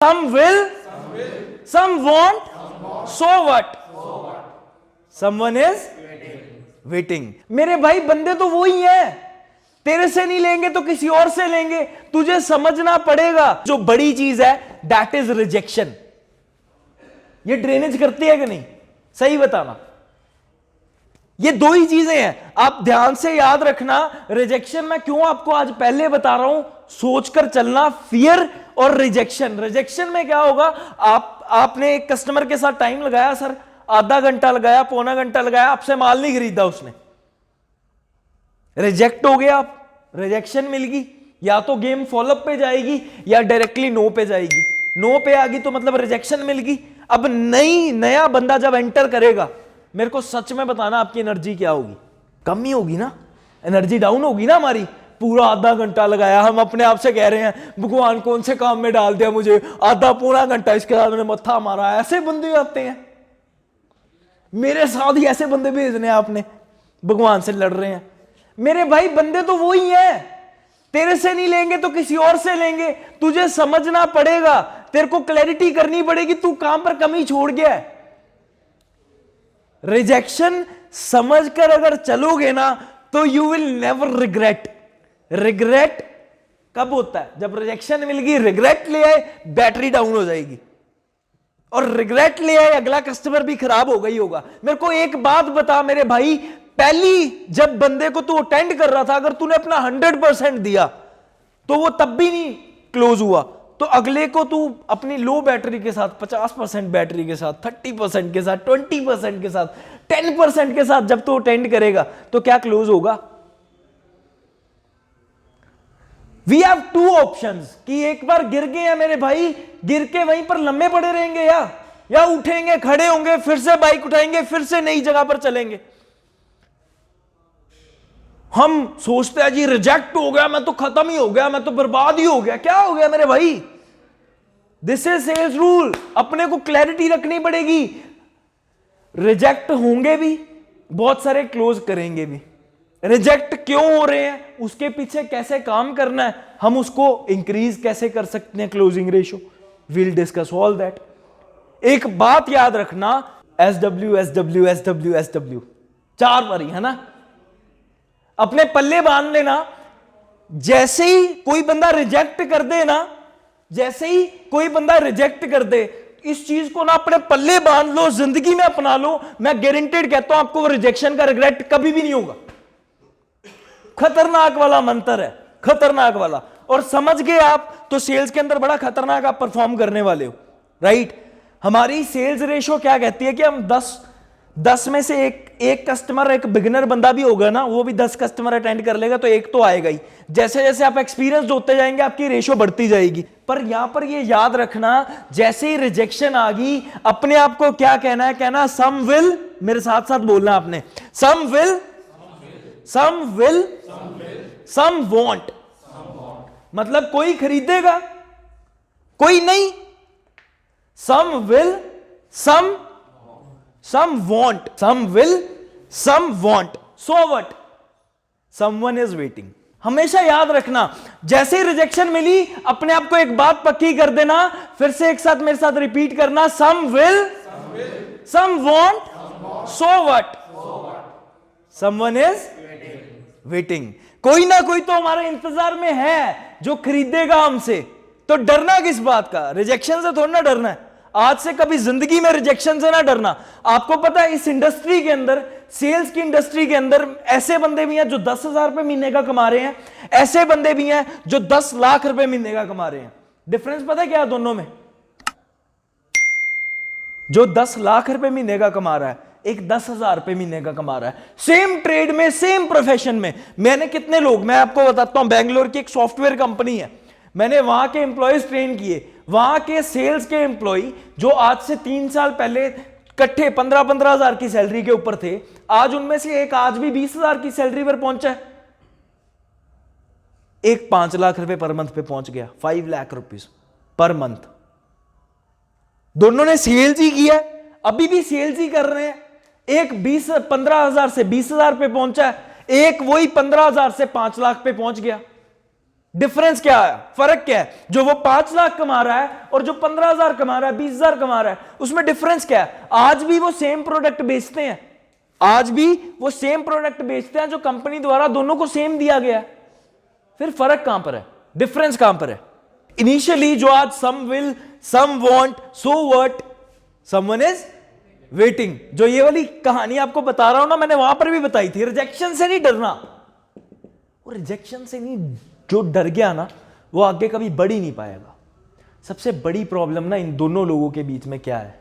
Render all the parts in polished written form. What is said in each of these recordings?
Some will, some won't, so what? Someone is waiting. मेरे भाई बंदे तो वो ही है, तेरे से नहीं लेंगे तो किसी और से लेंगे. तुझे समझना पड़ेगा जो बड़ी चीज है दैट इज रिजेक्शन. ये ड्रेनेज करती है कि नहीं? सही बताना. ये दो ही चीजें हैं, आप ध्यान से याद रखना. रिजेक्शन मैं क्यों आपको आज पहले बता रहा हूं, सोचकर चलना. फियर और रिजेक्शन. रिजेक्शन में क्या होगा, आपने एक कस्टमर के साथ टाइम लगाया, सर आधा घंटा लगाया, पौना घंटा लगाया, आपसे माल नहीं खरीदा उसने, रिजेक्ट हो गया आप. रिजेक्शन मिल गई, या तो गेम फॉलोअप पे जाएगी या डायरेक्टली नो पे जाएगी. नो पे आ गई तो मतलब रिजेक्शन मिल गई. अब नया बंदा जब एंटर करेगा, मेरे को सच में बताना आपकी एनर्जी क्या होगी? कम ही होगी ना, एनर्जी डाउन होगी ना हमारी. पूरा आधा घंटा लगाया, हम अपने आप से कह रहे हैं भगवान कौन से काम में डाल दिया मुझे, आधा पूरा घंटा इसके साथ मैंने मत्था मारा. ऐसे बंदे आते हैं मेरे साथ ही, ऐसे बंदे भेजने आपने, भगवान से लड़ रहे हैं. मेरे भाई बंदे तो वो ही है, तेरे से नहीं लेंगे तो किसी और से लेंगे. तुझे समझना पड़ेगा, तेरे को क्लैरिटी करनी पड़ेगी तू कहां पर कमी छोड़ गया है. रिजेक्शन समझकर अगर चलोगे ना तो you will never regret. Regret कब होता है? जब रिजेक्शन मिल गई, रिग्रेट ले आए, बैटरी डाउन हो जाएगी. और रिग्रेट ले आए, अगला कस्टमर भी खराब हो गई होगा. मेरे को एक बात बता मेरे भाई, पहली जब बंदे को तू अटेंड कर रहा था, अगर तूने अपना 100% दिया तो वो तब भी नहीं क्लोज हुआ, तो अगले को तू अपनी लो बैटरी के साथ, 50% बैटरी के साथ, 30% के साथ, 20% के साथ, 10% के साथ जब तू अटेंड करेगा तो क्या क्लोज होगा? वी हैव टू ऑप्शंस कि एक बार गिर गए हैं मेरे भाई, गिर के वहीं पर लम्बे पड़े रहेंगे या उठेंगे, खड़े होंगे, फिर से बाइक उठाएंगे, फिर से नई जगह पर चलेंगे. हम सोचते हैं जी रिजेक्ट हो गया, मैं तो खत्म ही हो गया, मैं तो बर्बाद ही हो गया. क्या हो गया मेरे भाई? This is sales rule. अपने को क्लैरिटी रखनी पड़ेगी. रिजेक्ट होंगे भी बहुत सारे, क्लोज करेंगे भी. रिजेक्ट क्यों हो रहे हैं, उसके पीछे कैसे काम करना है, हम उसको इंक्रीज कैसे कर सकते हैं, closing ratio. Will discuss all that. एक बात याद रखना, SW SW SW SW 4 बारी है ना, अपने पल्ले बांध लेना. जैसे ही कोई बंदा रिजेक्ट कर दे ना, जैसे ही कोई बंदा रिजेक्ट कर दे, इस चीज को ना अपने पल्ले बांध लो, जिंदगी में अपना लो. मैं गारंटेड कहता हूं आपको रिजेक्शन का रिग्रेट कभी भी नहीं होगा. खतरनाक वाला मंत्र है, खतरनाक वाला. और समझ गए आप तो सेल्स के अंदर बड़ा खतरनाक आप परफॉर्म करने वाले हो, राइट. हमारी सेल्स रेशो क्या कहती है कि हम 10 में से एक कस्टमर, एक बिगिनर बंदा भी होगा ना, वो भी 10 कस्टमर अटेंड कर लेगा तो एक तो आएगा ही. जैसे जैसे आप एक्सपीरियंस होते जाएंगे आपकी रेशो बढ़ती जाएगी. पर यहां पर ये याद रखना, जैसे ही रिजेक्शन आ गई, अपने आप को क्या कहना है? कहना सम विल, मेरे साथ साथ बोलना आपने, some will, some will, some want. मतलब कोई खरीदेगा, कोई नहीं. Some will, some want, some will, some want, so what? Someone is waiting. हमेशा याद रखना, जैसे ही रिजेक्शन मिली अपने आप को एक बात पक्की कर देना, फिर से एक साथ मेरे साथ रिपीट करना, some will, some want, so what? Someone is waiting. कोई ना कोई तो हमारे इंतजार में है जो खरीदेगा हमसे. तो डरना किस बात का? रिजेक्शन से थोड़ा ना डरना है. आज से कभी जिंदगी में रिजेक्शन से ना डरना. आपको पता है इस इंडस्ट्री के अंदर, सेल्स की इंडस्ट्री के अंदर, ऐसे बंदे भी हैं जो 10,000 रुपए महीने का कमा रहे हैं, ऐसे बंदे भी हैं जो 10 लाख रुपए महीने का कमा रहे हैं. डिफरेंस पता है क्या है दोनों में? जो 10 लाख रुपए महीने का कमा रहा है, एक 10,000 रुपए महीने का कमा रहा है, सेम ट्रेड में, सेम प्रोफेशन में. मैंने कितने लोग, मैं आपको बताता हूं, बेंगलोर की एक सॉफ्टवेयर कंपनी है, मैंने वहां के एम्प्लॉयज ट्रेन किए. वहां के सेल्स के एम्प्लॉय जो आज से 3 साल पहले इकट्ठे 15-15 हजार की सैलरी के ऊपर थे, आज उनमें से एक आज भी 20,000 की सैलरी पर पहुंचा है. एक 5 लाख रुपए पर मंथ पे पहुंच गया, 5 लाख रुपीज पर मंथ. दोनों ने सेल्स ही किया, अभी भी सेल्स ही कर रहे हैं. एक 15 हजार से 20,000 पे पहुंचा है, एक वही 15 हजार से 5 लाख पे पहुंच गया. डिफरेंस क्या है, फर्क क्या है? जो वो 5 लाख कमा रहा है और जो 15,000 कमा रहा है, 20,000 कमा रहा है, उसमें डिफरेंस क्या है? आज भी वो सेम प्रोडक्ट बेचते हैं, आज भी वो सेम प्रोडक्ट बेचते हैं जो कंपनी द्वारा दोनों को सेम दिया गया है। फिर फर्क कहां पर है, डिफरेंस कहां पर है? इनिशियली जो आज some will, some want, so what, someone is waiting, जो ये वाली कहानी आपको बता रहा हूं ना, मैंने वहां पर भी बताई थी। रिजेक्शन से नहीं डरना, वो रिजेक्शन से नहीं, जो डर गया ना वो आगे कभी बढ़ ही नहीं पाएगा। सबसे बड़ी प्रॉब्लम ना इन दोनों लोगों के बीच में क्या है?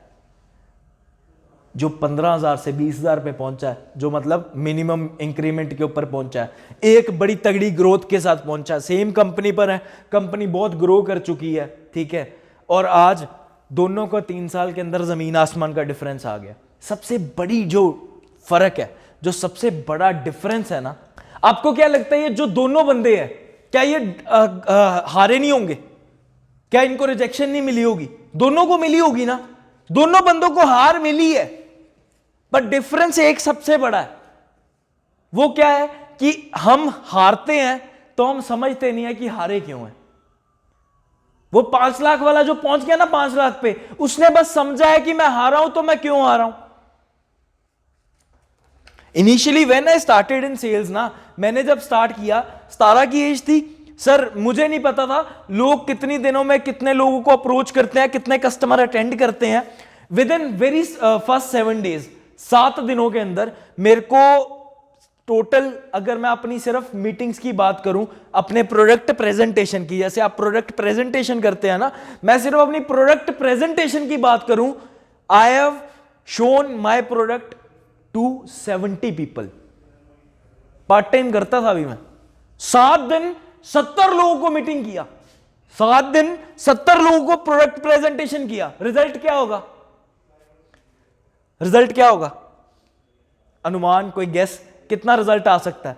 जो 15,000 से 20,000 पे पहुंचा है, जो मतलब मिनिमम इंक्रीमेंट के ऊपर पहुंचा है, एक बड़ी तगड़ी ग्रोथ के साथ पहुंचा है, सेम कंपनी पर है, कंपनी बहुत ग्रो कर चुकी है, ठीक है, और आज दोनों को 3 साल के अंदर जमीन आसमान का डिफरेंस आ गया। सबसे बड़ी जो फर्क है, जो सबसे बड़ा डिफरेंस है ना, आपको क्या लगता है ये जो दोनों बंदे हैं, क्या ये हारे नहीं होंगे? क्या इनको रिजेक्शन नहीं मिली होगी? दोनों को मिली होगी ना, दोनों बंदों को हार मिली है, पर डिफरेंस एक सबसे बड़ा है। वो क्या है कि हम हारते हैं तो हम समझते नहीं है कि हारे क्यों है। वो 5 लाख वाला जो पहुंच गया ना 5 लाख पे, उसने बस समझा है कि मैं हारा हूं तो मैं क्यों हारा हूं। Initially when I started in sales ना, मैंने जब स्टार्ट किया, 17 की एज थी सर, मुझे नहीं पता था लोग कितनी दिनों में कितने लोगों को अप्रोच करते हैं, कितने कस्टमर अटेंड करते हैं। With in very first 7 days, 7 दिनों के अंदर मेरे को टोटल, अगर मैं अपनी सिर्फ मीटिंग्स की बात करूं, अपने प्रोडक्ट प्रेजेंटेशन की, जैसे आप प्रोडक्ट प्रेजेंटेशन करते हैं ना, मैं सिर्फ अपनी प्रोडक्ट प्रेजेंटेशन की बात करूं, I have shown my product to 70 people. Part time करता था अभी मैं, 7 दिन 70 लोगों को मीटिंग किया, 7 दिन 70 लोगों को प्रोडक्ट प्रेजेंटेशन किया। रिजल्ट क्या होगा? रिजल्ट क्या होगा? अनुमान, कोई गेस, कितना रिजल्ट आ सकता है?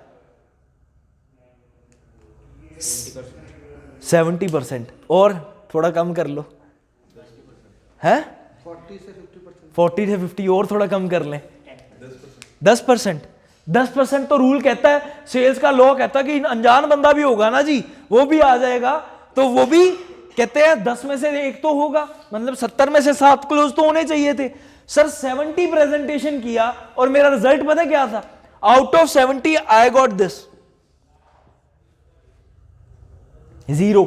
70%। और थोड़ा कम कर लो, है 40 से 50 और थोड़ा कम कर लें, 10%। 10% तो रूल कहता है, सेल्स का लॉ कहता है कि अनजान बंदा भी होगा ना जी, वो भी आ जाएगा, तो वो भी कहते हैं 10 में से 1 तो होगा, मतलब 70 में से 7 क्लोज तो होने चाहिए थे। सर 70 प्रेजेंटेशन किया और मेरा रिजल्ट पता क्या था? Out of 70 I got this, 0।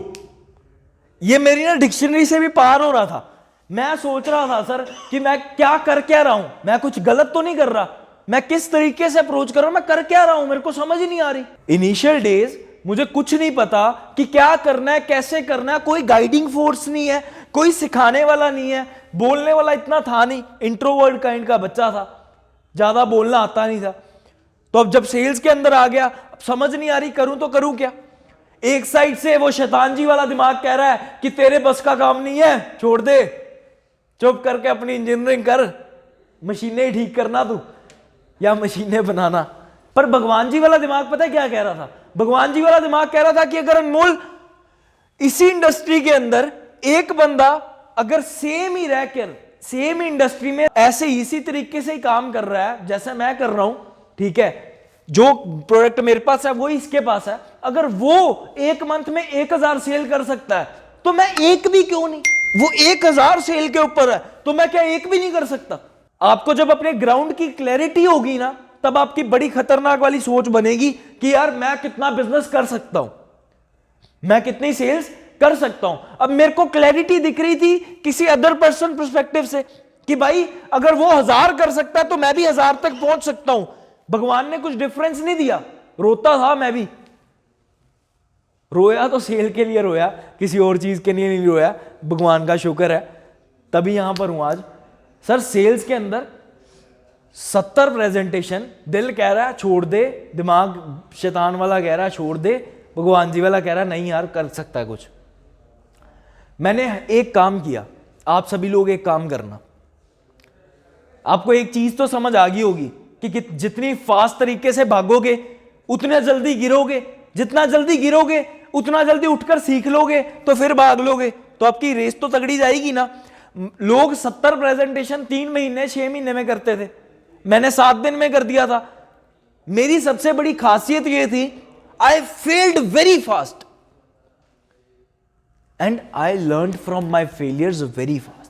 ये मेरी ना डिक्शनरी से भी पार हो रहा था। मैं सोच रहा था सर कि मैं क्या कर क्या रहा हूं, मैं कुछ गलत तो नहीं कर रहा, मैं किस तरीके से अप्रोच कर रहा हूं, मैं कर क्या रहा हूं, मेरे को समझ ही नहीं आ रही। इनिशियल डेज मुझे कुछ नहीं पता कि क्या करना है, कैसे करना है, कोई गाइडिंग फोर्स नहीं है, कोई सिखाने वाला नहीं है, बोलने वाला इतना था नहीं, इंट्रोवर्ट काइंड का बच्चा था, ज्यादा बोलना आता नहीं था। तो अब जब सेल्स के अंदर आ गया, अब समझ नहीं आ रही करूं तो करूं क्या। एक साइड से वो शैतान जी वाला दिमाग कह रहा है कि तेरे बस का काम नहीं है, छोड़ दे, चुप करके अपनी इंजीनियरिंग कर, मशीनें ही ठीक करना तू या मशीनें बनाना। पर भगवान जी वाला दिमाग पता है क्या कह रहा था? भगवान जी वाला दिमाग कह रहा था कि अगर अनमोल इसी इंडस्ट्री के अंदर एक बंदा अगर सेम ही रहकर सेम इंडस्ट्री में ऐसे इसी तरीके से ही काम कर रहा है जैसे मैं कर रहा हूं, ठीक है, जो प्रोडक्ट मेरे पास है वो इसके पास है, अगर वो एक मंथ में 1000 सेल कर सकता है तो मैं एक भी क्यों नहीं? वो 1000 सेल के ऊपर है तो मैं क्या एक भी नहीं कर सकता? आपको जब अपने ग्राउंड की क्लैरिटी होगी ना, तब आपकी बड़ी खतरनाक वाली सोच बनेगी कि यार मैं कितना बिजनेस कर सकता हूं, मैं कितनी सेल्स कर सकता हूं। अब मेरे को क्लैरिटी दिख रही थी किसी अदर पर्सन पर्सपेक्टिव से कि भाई अगर वो 1000 कर सकता है तो मैं भी 1000 तक पहुंच सकता हूं। भगवान ने कुछ डिफरेंस नहीं दिया, रोता था मैं भी, रोया तो सेल के लिए रोया, किसी और चीज के लिए नहीं रोया, भगवान का शुक्र है तभी यहां पर हूं आज। सर सेल्स के अंदर 70 प्रेजेंटेशन, दिल कह रहा है छोड़ दे, दिमाग शैतान वाला कह रहा है छोड़ दे, भगवान जी वाला कह रहा है नहीं यार कर सकता है कुछ। मैंने एक काम किया, आप सभी लोग एक काम करना, आपको एक चीज तो समझ आ गई होगी कि जितनी फास्ट तरीके से भागोगे उतने जल्दी गिरोगे, जितना जल्दी गिरोगे उतना जल्दी उठकर सीख लोगे तो फिर भाग लोगे, तो आपकी रेस तो तगड़ी जाएगी ना। लोग 70 प्रेजेंटेशन 3 महीने 6 महीने में करते थे, मैंने 7 दिन में कर दिया था। मेरी सबसे बड़ी खासियत यह थी I failed very fast, and I learn from my failures very fast.